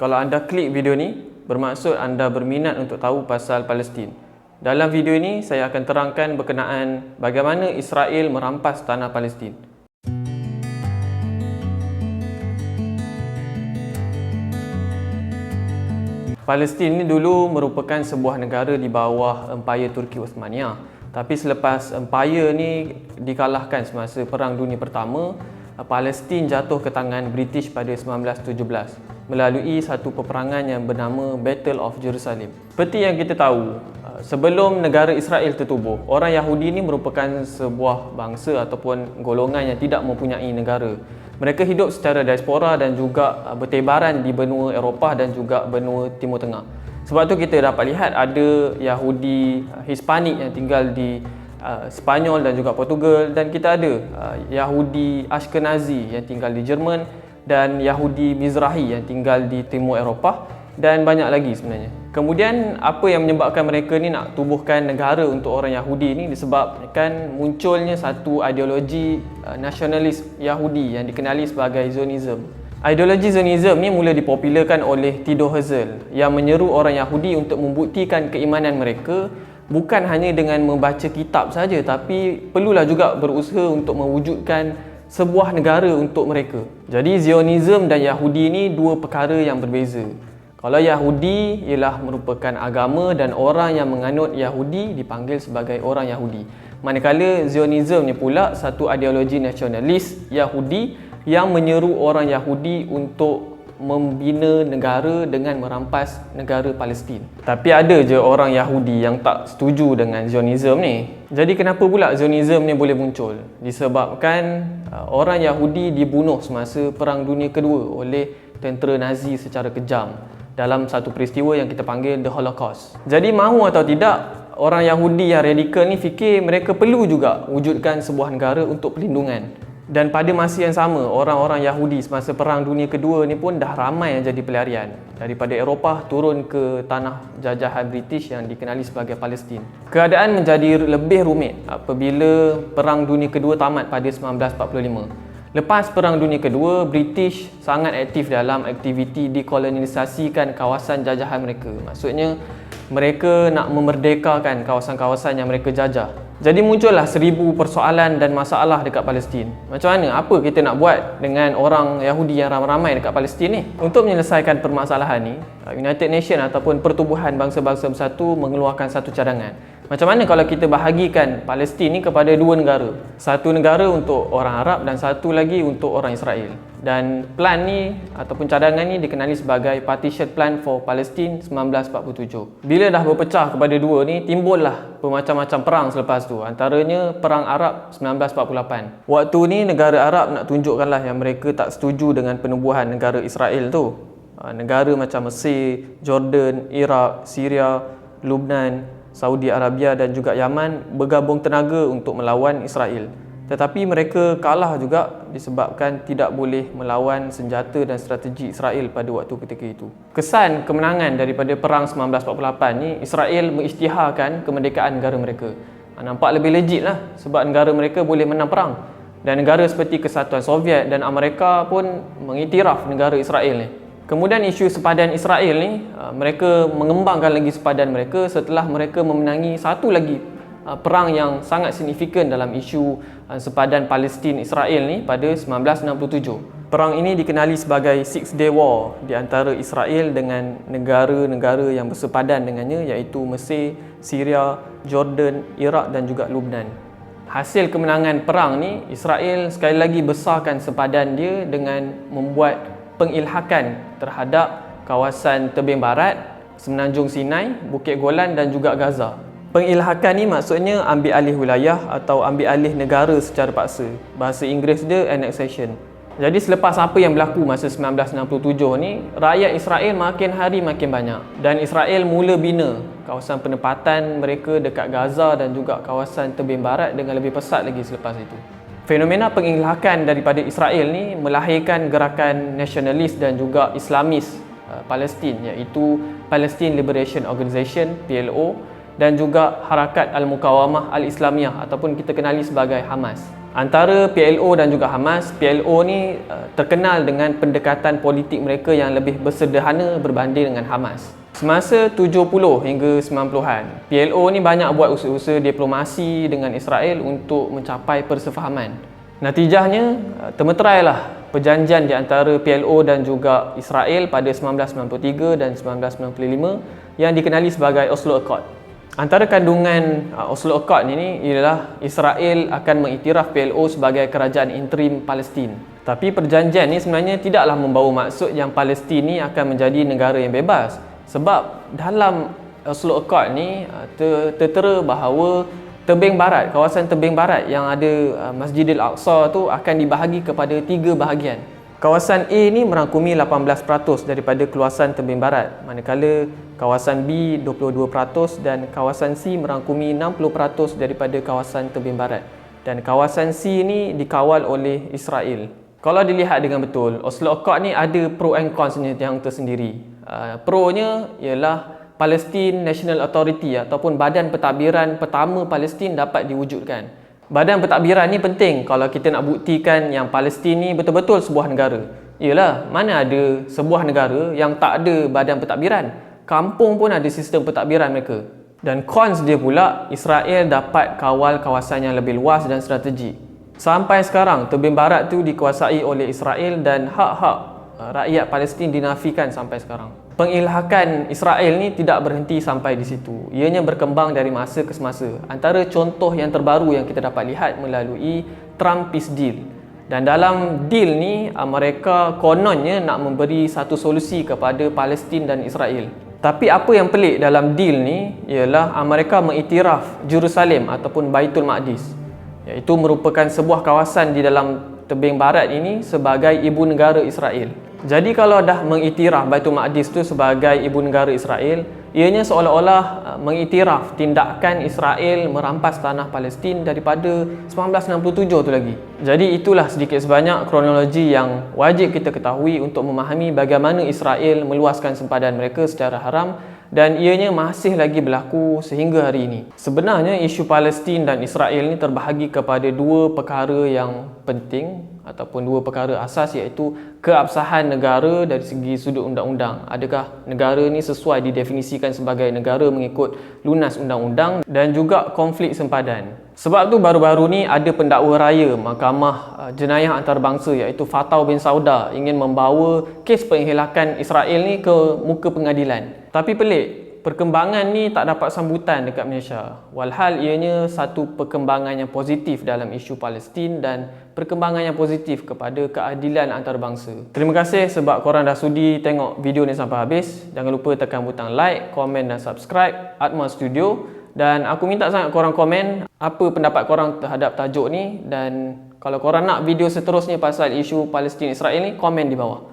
Kalau anda klik video ni, bermaksud anda berminat untuk tahu pasal Palestin. Dalam video ini, saya akan terangkan berkenaan bagaimana Israel merampas tanah Palestin. Palestin ni dulu merupakan sebuah negara di bawah Empayar Turki Osmaniyah. Tapi selepas Empayar ni dikalahkan semasa Perang Dunia Pertama, Palestin jatuh ke tangan British pada 1917 melalui satu peperangan yang bernama Battle of Jerusalem. Seperti yang kita tahu, sebelum negara Israel tertubuh, orang Yahudi ni merupakan sebuah bangsa ataupun golongan yang tidak mempunyai negara. Mereka hidup secara diaspora dan juga bertebaran di benua Eropah dan juga benua Timur Tengah. Sebab tu kita dapat lihat ada Yahudi Hispanik yang tinggal di Spanyol dan juga Portugal, dan kita ada Yahudi Ashkenazi yang tinggal di Jerman dan Yahudi Mizrahi yang tinggal di Timur Eropah dan banyak lagi sebenarnya. Kemudian apa yang menyebabkan mereka ni nak tubuhkan negara untuk orang Yahudi ni disebabkan munculnya satu ideologi nasionalis Yahudi yang dikenali sebagai Zionism. Ideologi Zionism ni mula dipopularkan oleh Theodor Herzl yang menyeru orang Yahudi untuk membuktikan keimanan mereka bukan hanya dengan membaca kitab saja, tapi perlulah juga berusaha untuk mewujudkan sebuah negara untuk mereka. Jadi Zionism dan Yahudi ni dua perkara yang berbeza. Kalau Yahudi ialah merupakan agama dan orang yang menganut Yahudi dipanggil sebagai orang Yahudi. Manakala Zionism ni pula satu ideologi nasionalis Yahudi yang menyeru orang Yahudi untuk membina negara dengan merampas negara Palestin. Tapi ada je orang Yahudi yang tak setuju dengan Zionism ni. Jadi kenapa pula Zionism ni boleh muncul? Disebabkan orang Yahudi dibunuh semasa Perang Dunia Kedua oleh tentera Nazi secara kejam dalam satu peristiwa yang kita panggil The Holocaust. Jadi mahu atau tidak, orang Yahudi yang radikal ni fikir mereka perlu juga wujudkan sebuah negara untuk perlindungan. Dan pada masa yang sama, orang-orang Yahudi semasa Perang Dunia Kedua ni pun dah ramai yang jadi pelarian daripada Eropah turun ke tanah jajahan British yang dikenali sebagai Palestin. Keadaan menjadi lebih rumit apabila Perang Dunia Kedua tamat pada 1945. Lepas Perang Dunia Kedua, British sangat aktif dalam aktiviti dekolonialisasikan kawasan jajahan mereka. Maksudnya, mereka nak memerdekakan kawasan-kawasan yang mereka jajah. Jadi muncullah 1000 persoalan dan masalah dekat Palestin. Macam mana? Apa kita nak buat dengan orang Yahudi yang ramai-ramai dekat Palestin ni? Untuk menyelesaikan permasalahan ni, United Nations ataupun Pertubuhan Bangsa-Bangsa Bersatu mengeluarkan satu cadangan. Macam mana kalau kita bahagikan Palestin ni kepada dua negara? Satu negara untuk orang Arab dan satu lagi untuk orang Israel. Dan plan ni ataupun cadangan ni dikenali sebagai Partition Plan for Palestine 1947. Bila dah berpecah kepada dua ni, timbullah bermacam-macam perang selepas tu. Antaranya Perang Arab 1948. Waktu ni negara Arab nak tunjukkanlah yang mereka tak setuju dengan penubuhan negara Israel tu. Negara macam Mesir, Jordan, Iraq, Syria, Lebanon, Saudi Arabia dan juga Yaman bergabung tenaga untuk melawan Israel. Tetapi mereka kalah juga disebabkan tidak boleh melawan senjata dan strategi Israel pada waktu ketika itu. Kesan kemenangan daripada Perang 1948 ni, Israel mengisytiharkan kemerdekaan negara mereka. Nampak lebih legit lah sebab negara mereka boleh menang perang. Dan negara seperti Kesatuan Soviet dan Amerika pun mengiktiraf negara Israel ni. Kemudian isu sepadan Israel ni, mereka mengembangkan lagi sepadan mereka setelah mereka memenangi satu lagi perang yang sangat signifikan dalam isu sepadan Palestin Israel ni pada 1967. Perang ini dikenali sebagai Six Day War di antara Israel dengan negara-negara yang bersepadan dengannya, iaitu Mesir, Syria, Jordan, Iraq dan juga Lebanon. Hasil kemenangan perang ni, Israel sekali lagi besarkan sepadan dia dengan membuat pengilhakan terhadap kawasan tebing barat, Semenanjung Sinai, Bukit Golan dan juga Gaza. Pengilhakan ni maksudnya ambil alih wilayah atau ambil alih negara secara paksa. Bahasa Inggeris dia annexation. Jadi selepas apa yang berlaku masa 1967 ni, rakyat Israel makin hari makin banyak dan Israel mula bina kawasan penempatan mereka dekat Gaza dan juga kawasan tebing barat dengan lebih pesat lagi selepas itu. Fenomena pengilhakan daripada Israel ni melahirkan gerakan nasionalis dan juga Islamis Palestin, iaitu Palestine Liberation Organization (PLO) dan juga Harakat Al-Muqawamah Al-Islamiyah ataupun kita kenali sebagai Hamas. Antara PLO dan juga Hamas, PLO ni terkenal dengan pendekatan politik mereka yang lebih bersederhana berbanding dengan Hamas. Semasa 70 hingga 90-an, PLO ni banyak buat usaha-usaha diplomasi dengan Israel untuk mencapai persefahaman. Natijahnya, termeterailah perjanjian di antara PLO dan juga Israel pada 1993 dan 1995 yang dikenali sebagai Oslo Accord. Antara kandungan Oslo Accord ini ialah Israel akan mengiktiraf PLO sebagai kerajaan interim Palestin. Tapi perjanjian ini sebenarnya tidaklah membawa maksud yang Palestin ini akan menjadi negara yang bebas. Sebab dalam Oslo Accord ni tertera bahawa tebing barat, kawasan tebing barat yang ada Masjidil Aqsa tu akan dibahagi kepada 3 bahagian. Kawasan A ni merangkumi 18% daripada keluasan tebing barat, manakala kawasan B 22% dan kawasan C merangkumi 60% daripada kawasan tebing barat. Dan kawasan C ni dikawal oleh Israel. Kalau dilihat dengan betul, Oslo Accord ni ada pro and cons yang tersendiri. Pro-nya ialah Palestine National Authority ataupun Badan Pentadbiran pertama Palestin dapat diwujudkan. Badan pentadbiran ni penting kalau kita nak buktikan yang Palestin ni betul-betul sebuah negara. Yalah, mana ada sebuah negara yang tak ada badan pentadbiran? Kampung pun ada sistem pentadbiran mereka. Dan cons dia pula, Israel dapat kawal kawasan yang lebih luas dan strategik. Sampai sekarang, tebing barat tu dikuasai oleh Israel dan hak-hak rakyat Palestin dinafikan sampai sekarang. Pengilhakan Israel ni tidak berhenti sampai di situ. Ianya berkembang dari masa ke semasa. Antara contoh yang terbaru yang kita dapat lihat melalui Trump Peace Deal. Dan dalam deal ni, mereka kononnya nak memberi satu solusi kepada Palestin dan Israel. Tapi apa yang pelik dalam deal ni ialah mereka mengiktiraf Jerusalem ataupun Baitul Maqdis, iaitu merupakan sebuah kawasan di dalam tebing barat ini sebagai ibu negara Israel. Jadi kalau dah mengiktiraf Baitul Maqdis tu sebagai ibu negara Israel, ianya seolah-olah mengiktiraf tindakan Israel merampas tanah Palestin daripada 1967 tu lagi. Jadi itulah sedikit sebanyak kronologi yang wajib kita ketahui untuk memahami bagaimana Israel meluaskan sempadan mereka secara haram dan ianya masih lagi berlaku sehingga hari ini. Sebenarnya isu Palestin dan Israel ni terbahagi kepada 2 perkara yang penting ataupun 2 perkara asas, iaitu keabsahan negara dari segi sudut undang-undang. Adakah negara ni sesuai didefinisikan sebagai negara mengikut lunas undang-undang, dan juga konflik sempadan. Sebab tu baru-baru ni ada pendakwa raya Mahkamah Jenayah Antarabangsa iaitu Fattah bin Sauda ingin membawa kes penghilakan Israel ni ke muka pengadilan. Tapi pelik, perkembangan ni tak dapat sambutan dekat Malaysia. Walhal ianya satu perkembangan yang positif dalam isu Palestin dan perkembangan yang positif kepada keadilan antarabangsa. Terima kasih sebab korang dah sudi tengok video ni sampai habis. Jangan lupa tekan butang like, komen dan subscribe Atma Studio. Dan aku minta sangat korang komen apa pendapat korang terhadap tajuk ni, dan kalau korang nak video seterusnya pasal isu Palestin Israel ni, komen di bawah.